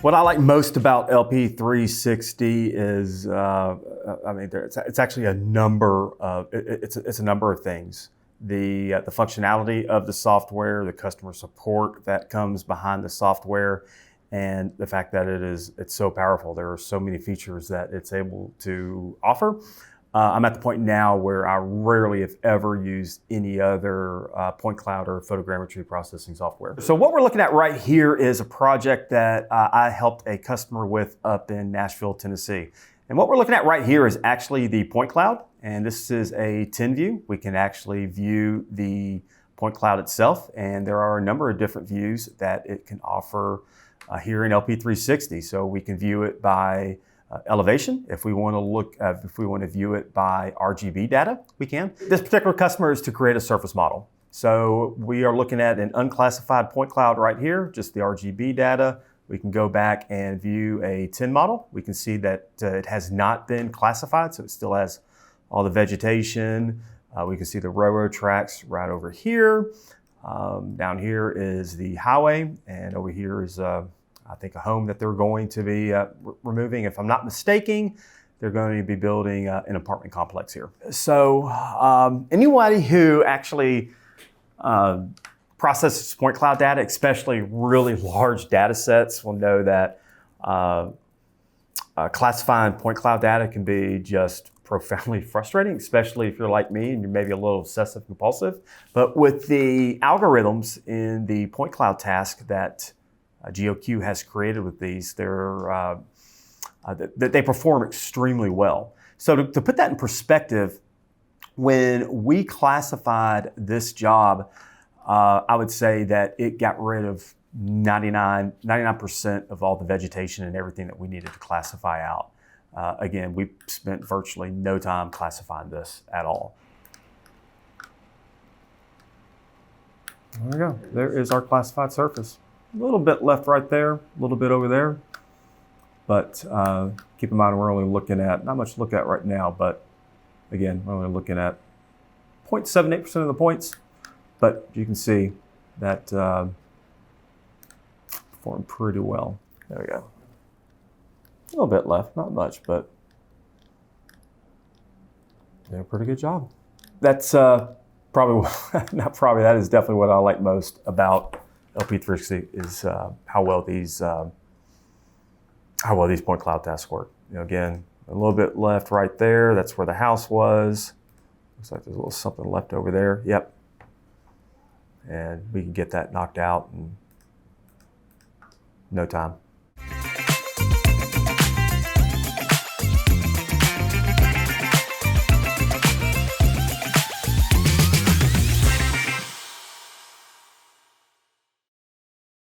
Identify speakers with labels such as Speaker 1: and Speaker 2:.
Speaker 1: What I like most about LP360 is, it's actually a number of it's a number of things. The functionality of the software, the customer support that comes behind the software, and the fact that it's so powerful. There are so many features that it's able to offer. I'm at the point now where I rarely, if ever, use any other point cloud or photogrammetry processing software. So what we're looking at right here is a project that I helped a customer with up in Nashville, Tennessee. And what we're looking at right here is actually the point cloud. And this is a 10 view. We can actually view the point cloud itself. And there are a number of different views that it can offer here in LP360. So we can view it by elevation. If we want to view it by RGB data, we can. This particular customer is to create a surface model. So we are looking at an unclassified point cloud right here, just the RGB data. We can go back and view a 10 model. We can see that it has not been classified, so it still has all the vegetation. We can see the railroad tracks right over here. Down here is the highway, and over here is I think a home that they're going to be removing. If I'm not mistaken, they're going to be building an apartment complex here. So anybody who actually processes point cloud data, especially really large data sets, will know that classifying point cloud data can be just profoundly frustrating, especially if you're like me and you're maybe a little obsessive compulsive. But with the algorithms in the point cloud task that GeoQ has created with these, they perform extremely well. So to put that in perspective, when we classified this job, I would say that it got rid of 99% of all the vegetation and everything that we needed to classify out. Again, we spent virtually no time classifying this at all. There we go. There is our classified surface. A little bit left right there, a little bit over there. But keep in mind, we're only looking at, not much to look at right now, but again, we're only looking at 0.78% of the points. But you can see that performed pretty well. There we go. A little bit left, not much, but did a pretty good job. That's probably, that is definitely what I like most about LP360 is how well these point cloud tasks work. Again, a little bit left right there. That's where the house was. Looks like there's a little something left over there. Yep. And we can get that knocked out in no time.